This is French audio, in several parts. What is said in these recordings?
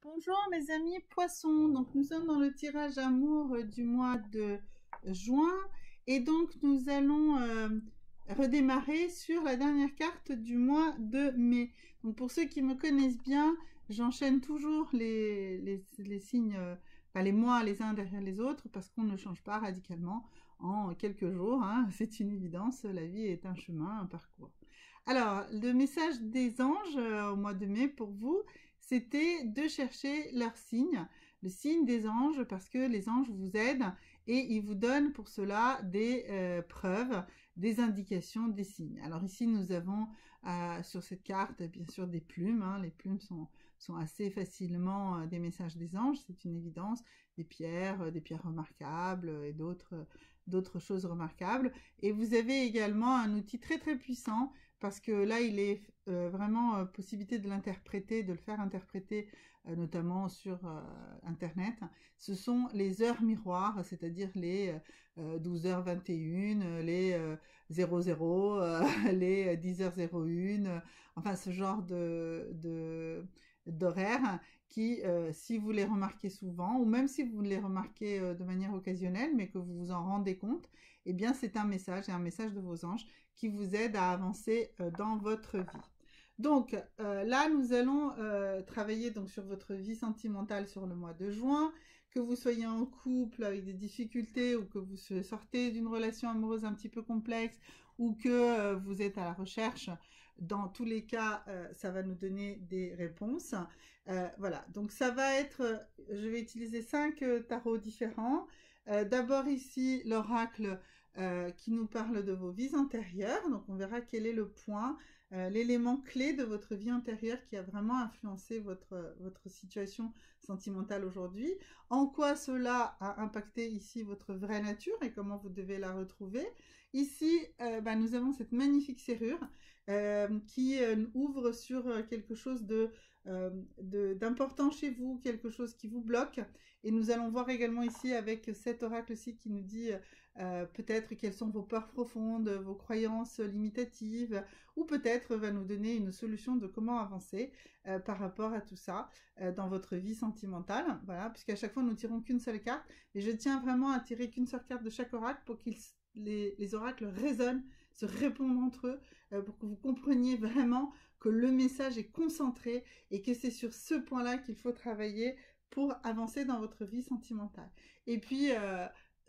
Bonjour mes amis poissons, donc nous sommes dans le tirage amour du mois de juin et donc nous allons redémarrer sur la dernière carte du mois de mai. Donc pour ceux qui me connaissent bien, j'enchaîne toujours les signes, les mois les uns derrière les autres parce qu'on ne change pas radicalement en quelques jours, hein. C'est une évidence, la vie est un chemin, un parcours. Alors le message des anges au mois de mai pour vous, c'était de chercher leur signe, le signe des anges, parce que les anges vous aident et ils vous donnent pour cela des preuves, des indications, des signes. Alors ici, nous avons sur cette carte, bien sûr, des plumes. Hein. Les plumes sont assez facilement des messages des anges, c'est une évidence, des pierres remarquables et d'autres choses remarquables. Et vous avez également un outil très très puissant, parce que là, il est vraiment possibilité de l'interpréter, de le faire interpréter, notamment sur Internet. Ce sont les heures miroirs, c'est-à-dire les 12h21, les 00, les 10h01, enfin ce genre d'horaires qui, si vous les remarquez souvent, ou même si vous les remarquez de manière occasionnelle, mais que vous vous en rendez compte, eh bien c'est un message de vos anges qui vous aide à avancer dans votre vie. Donc là, nous allons travailler donc sur votre vie sentimentale sur le mois de juin. Que vous soyez en couple avec des difficultés ou que vous sortez d'une relation amoureuse un petit peu complexe ou que vous êtes à la recherche, dans tous les cas, ça va nous donner des réponses. Voilà, donc ça va être, je vais utiliser 5 tarots différents. D'abord ici, l'oracle qui nous parle de vos vies antérieures. Donc on verra quel est le point, l'élément clé de votre vie antérieure qui a vraiment influencé votre situation sentimentale aujourd'hui. En quoi cela a impacté ici votre vraie nature et comment vous devez la retrouver. Ici, nous avons cette magnifique serrure qui ouvre sur quelque chose d'important chez vous, quelque chose qui vous bloque. Et nous allons voir également ici avec cet oracle-ci qui nous dit peut-être quelles sont vos peurs profondes, vos croyances limitatives, ou peut-être va nous donner une solution de comment avancer par rapport à tout ça dans votre vie sentimentale. Voilà, puisqu'à chaque fois nous tirons qu'une seule carte, et je tiens vraiment à tirer qu'une seule carte de chaque oracle pour que les oracles résonnent, se répondent entre eux, pour que vous compreniez vraiment que le message est concentré et que c'est sur ce point-là qu'il faut travailler pour avancer dans votre vie sentimentale. Et puis,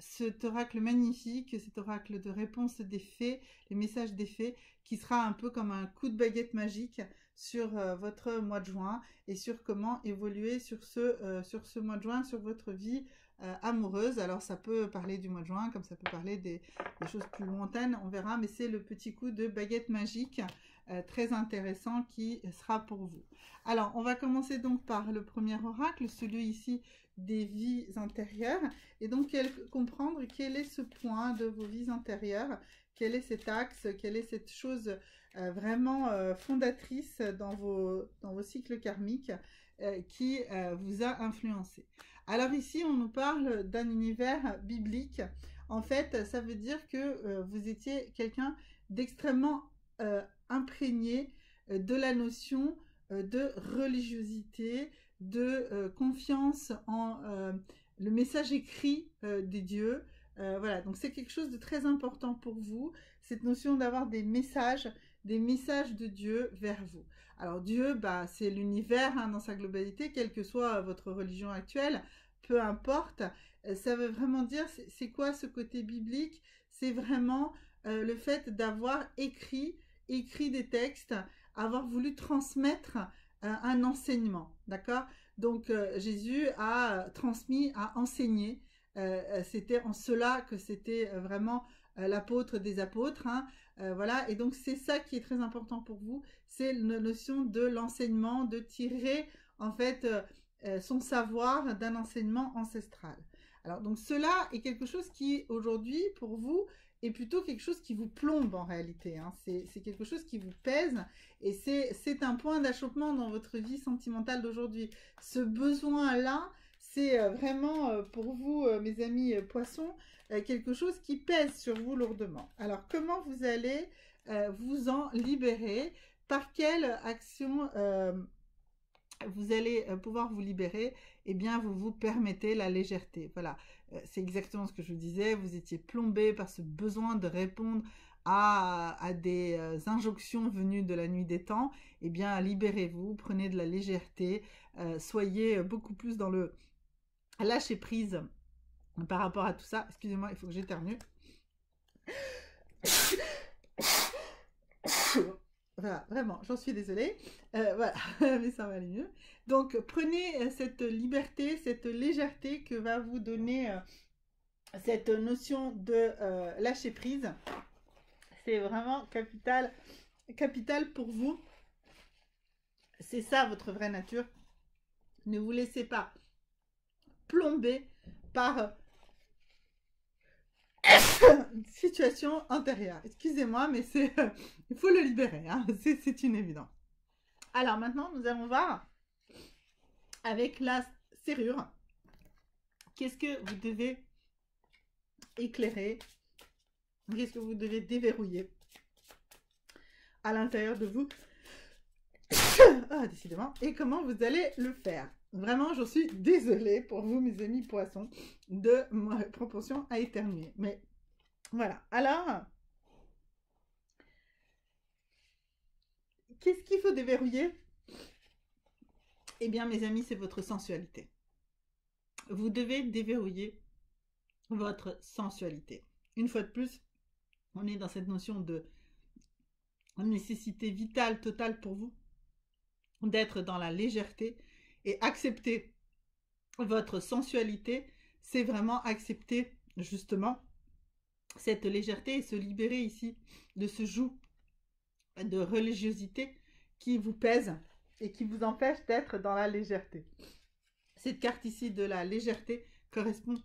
cet oracle magnifique, cet oracle de réponse des fées, les messages des fées, qui sera un peu comme un coup de baguette magique sur votre mois de juin et sur comment évoluer sur ce mois de juin, sur votre vie amoureuse. Alors ça peut parler du mois de juin, comme ça peut parler des choses plus lointaines, on verra, mais c'est le petit coup de baguette magique très intéressant qui sera pour vous. Alors on va commencer donc par le premier oracle, celui ici des vies antérieures, et donc comprendre quel est ce point de vos vies antérieures, quel est cet axe, quelle est cette chose vraiment fondatrice dans vos cycles karmiques qui vous a influencé. Alors ici, on nous parle d'un univers biblique. En fait, ça veut dire que vous étiez quelqu'un d'extrêmement imprégné de la notion de religiosité, de confiance en le message écrit des dieux. Voilà, donc c'est quelque chose de très important pour vous, cette notion d'avoir des messages de Dieu vers vous. Alors Dieu, c'est l'univers dans sa globalité, quelle que soit votre religion actuelle, peu importe. Ça veut vraiment dire, c'est quoi ce côté biblique? C'est vraiment le fait d'avoir écrit des textes, avoir voulu transmettre un enseignement, d'accord? Donc Jésus a transmis, a enseigné. C'était en cela que c'était vraiment l'apôtre des apôtres, hein. Voilà, et donc c'est ça qui est très important pour vous, c'est la notion de l'enseignement, de tirer en fait son savoir d'un enseignement ancestral. Alors donc cela est quelque chose qui aujourd'hui pour vous est plutôt quelque chose qui vous plombe en réalité, hein. C'est quelque chose qui vous pèse et c'est un point d'achoppement dans votre vie sentimentale d'aujourd'hui. Ce besoin-là, c'est vraiment pour vous, mes amis poissons, quelque chose qui pèse sur vous lourdement. Alors, comment vous allez vous en libérer? Par quelle action vous allez pouvoir vous libérer, eh bien, vous vous permettez la légèreté. Voilà, c'est exactement ce que je vous disais. Vous étiez plombé par ce besoin de répondre à des injonctions venues de la nuit des temps. Eh bien, libérez-vous, prenez de la légèreté, soyez beaucoup plus dans le lâcher prise par rapport à tout ça. Excusez-moi, il faut que j'éternue. Voilà, vraiment, j'en suis désolée. Voilà, mais ça va aller mieux. Donc, prenez cette liberté, cette légèreté que va vous donner cette notion de lâcher prise. C'est vraiment capital, capital pour vous. C'est ça votre vraie nature. Ne vous laissez pas plomber par situation antérieure. Excusez-moi, mais c'est il faut le libérer, hein. C'est une évidence. Alors maintenant, nous allons voir avec la serrure, qu'est-ce que vous devez éclairer, qu'est-ce que vous devez déverrouiller à l'intérieur de vous. Ah, décidément. Et comment vous allez le faire. Vraiment, je suis désolée pour vous, mes amis poissons, de ma propension à éternuer. Mais voilà. Alors, qu'est-ce qu'il faut déverrouiller? Eh bien, mes amis, c'est votre sensualité. Vous devez déverrouiller votre sensualité. Une fois de plus, on est dans cette notion de nécessité vitale, totale pour vous, d'être dans la légèreté et accepter votre sensualité, c'est vraiment accepter justement cette légèreté et se libérer ici de ce joug de religiosité qui vous pèse et qui vous empêche d'être dans la légèreté. Cette carte ici de la légèreté correspond,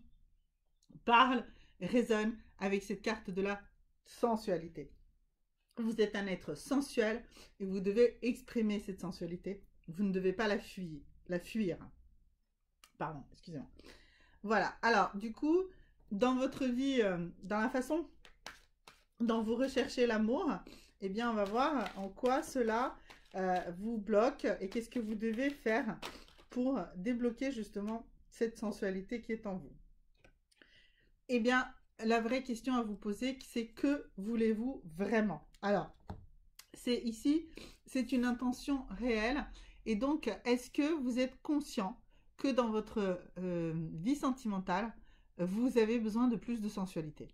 parle, résonne avec cette carte de la sensualité. Vous êtes un être sensuel et vous devez exprimer cette sensualité. Vous ne devez pas la fuir. Pardon, excusez-moi. Voilà, alors du coup, dans votre vie, dans la façon dont vous recherchez l'amour, eh bien on va voir en quoi cela vous bloque et qu'est-ce que vous devez faire pour débloquer justement cette sensualité qui est en vous. Eh bien, la vraie question à vous poser, c'est que voulez-vous vraiment? Alors, c'est ici, c'est une intention réelle. Et donc, est-ce que vous êtes conscient que dans votre vie sentimentale, vous avez besoin de plus de sensualité?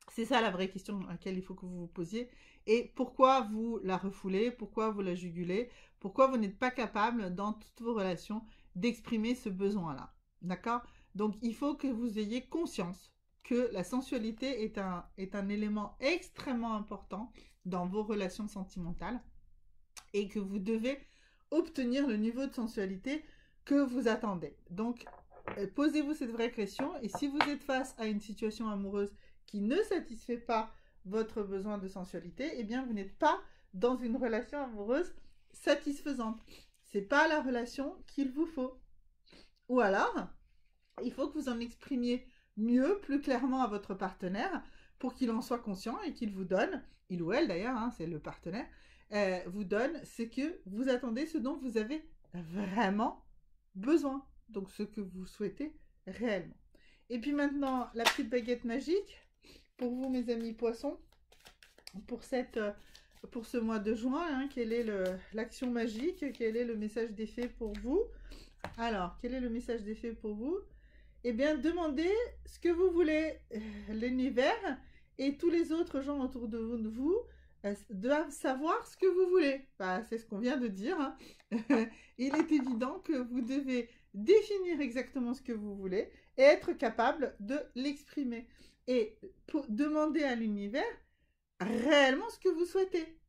C'est ça la vraie question à laquelle il faut que vous vous posiez. Et pourquoi vous la refoulez? Pourquoi vous la jugulez? Pourquoi vous n'êtes pas capable, dans toutes vos relations, d'exprimer ce besoin-là? D'accord? Donc, il faut que vous ayez conscience que la sensualité est un élément extrêmement important dans vos relations sentimentales et que vous devez obtenir le niveau de sensualité que vous attendez. Donc, posez-vous cette vraie question et si vous êtes face à une situation amoureuse qui ne satisfait pas votre besoin de sensualité, eh bien, vous n'êtes pas dans une relation amoureuse satisfaisante. C'est pas la relation qu'il vous faut. Ou alors, il faut que vous en exprimiez mieux, plus clairement à votre partenaire pour qu'il en soit conscient et qu'il vous donne, il ou elle d'ailleurs, hein, c'est le partenaire, vous donne ce que vous attendez, ce dont vous avez vraiment besoin. Donc ce que vous souhaitez réellement. Et puis maintenant, la petite baguette magique pour vous, mes amis poissons, pour ce mois de juin, hein, quelle est l'action magique, quel est le message d'effet pour vous? Alors, quel est le message d'effet pour vous? Eh bien, demandez ce que vous voulez. L'univers et tous les autres gens autour de vous doivent savoir ce que vous voulez. Bah, c'est ce qu'on vient de dire. Hein. Il est évident que vous devez définir exactement ce que vous voulez et être capable de l'exprimer. Et demander à l'univers réellement ce que vous souhaitez.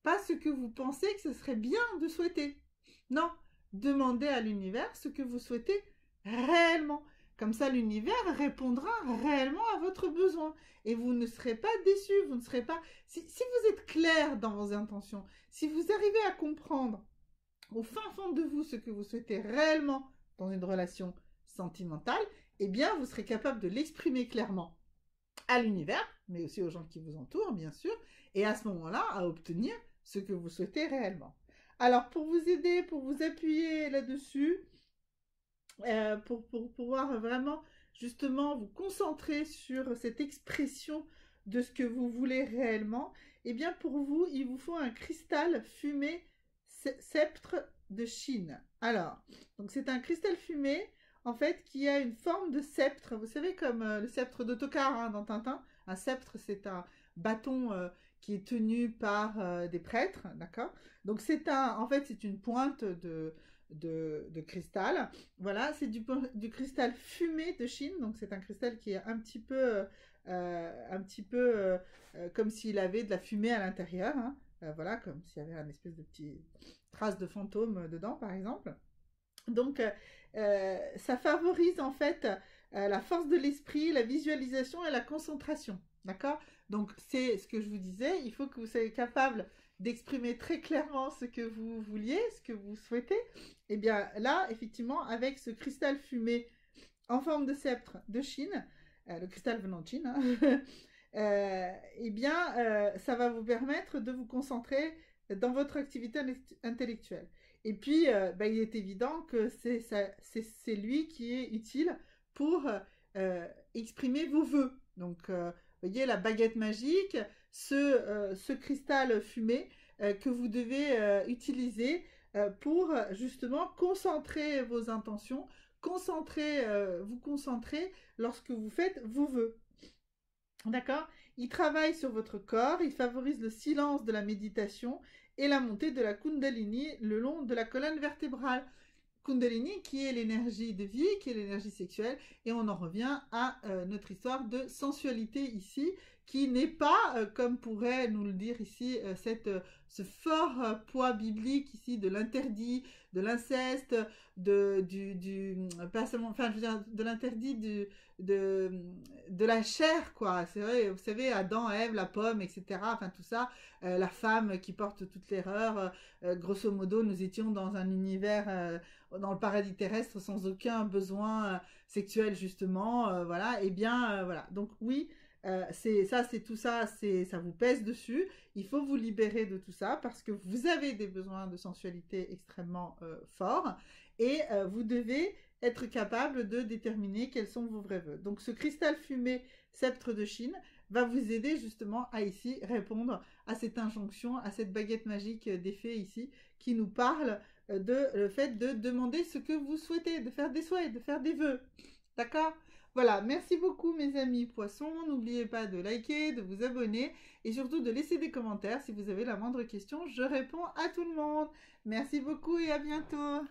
Pas ce que vous pensez que ce serait bien de souhaiter. Non, demandez à l'univers ce que vous souhaitez réellement. Comme ça, l'univers répondra réellement à votre besoin. Et vous ne serez pas déçu, vous ne serez pas... Si vous êtes clair dans vos intentions, si vous arrivez à comprendre au fin fond de vous ce que vous souhaitez réellement dans une relation sentimentale, eh bien, vous serez capable de l'exprimer clairement à l'univers, mais aussi aux gens qui vous entourent, bien sûr, et à ce moment-là, à obtenir ce que vous souhaitez réellement. Alors, pour vous aider, pour vous appuyer là-dessus, pour pouvoir vraiment justement vous concentrer sur cette expression de ce que vous voulez réellement, eh bien pour vous, il vous faut un cristal fumé sceptre de Chine. Alors, donc c'est un cristal fumé en fait qui a une forme de sceptre. Vous savez comme le sceptre d'Ottokar hein, dans Tintin. Un sceptre, c'est un bâton qui est tenu par des prêtres, d'accord. Donc c'est en fait c'est une pointe de cristal. Voilà, c'est du cristal fumé de Chine, donc c'est un cristal qui est un petit peu comme s'il avait de la fumée à l'intérieur, hein. Voilà, comme s'il y avait une espèce de petite trace de fantôme dedans, par exemple. Donc, ça favorise en fait la force de l'esprit, la visualisation et la concentration. D'accord. Donc, c'est ce que je vous disais, il faut que vous soyez capable d'exprimer très clairement ce que vous vouliez, ce que vous souhaitez. Et bien là, effectivement, avec ce cristal fumé en forme de sceptre de Chine, le cristal venant de Chine, hein, eh bien, ça va vous permettre de vous concentrer dans votre activité intellectuelle. Et puis, il est évident que c'est lui qui est utile pour exprimer vos vœux. Donc, vous voyez, la baguette magique, ce cristal fumé que vous devez utiliser pour justement concentrer vos intentions, vous concentrer lorsque vous faites vos vœux. D'accord. Il travaille sur votre corps, il favorise le silence de la méditation et la montée de la Kundalini le long de la colonne vertébrale. Kundalini qui est l'énergie de vie, qui est l'énergie sexuelle, et on en revient à notre histoire de sensualité ici, qui n'est pas, comme pourrait nous le dire ici, ce fort poids biblique ici de l'interdit, de l'inceste, pas seulement, enfin, je veux dire, de l'interdit de la chair, quoi. C'est vrai, vous savez, Adam, Ève, la pomme, etc. Enfin, tout ça, la femme qui porte toute l'erreur. Grosso modo, nous étions dans un univers dans le paradis terrestre sans aucun besoin sexuel justement, voilà. Et bien voilà, donc oui, c'est tout ça, ça vous pèse dessus. Il faut vous libérer de tout ça parce que vous avez des besoins de sensualité extrêmement forts et vous devez être capable de déterminer quels sont vos vrais vœux. Donc ce cristal fumé sceptre de Chine va vous aider justement à ici répondre à cette injonction, à cette baguette magique des fées ici qui nous parle de le fait de demander ce que vous souhaitez, de faire des souhaits, de faire des vœux. D'accord? Voilà, merci beaucoup mes amis poissons. N'oubliez pas de liker, de vous abonner et surtout de laisser des commentaires si vous avez la moindre question. Je réponds à tout le monde. Merci beaucoup et à bientôt.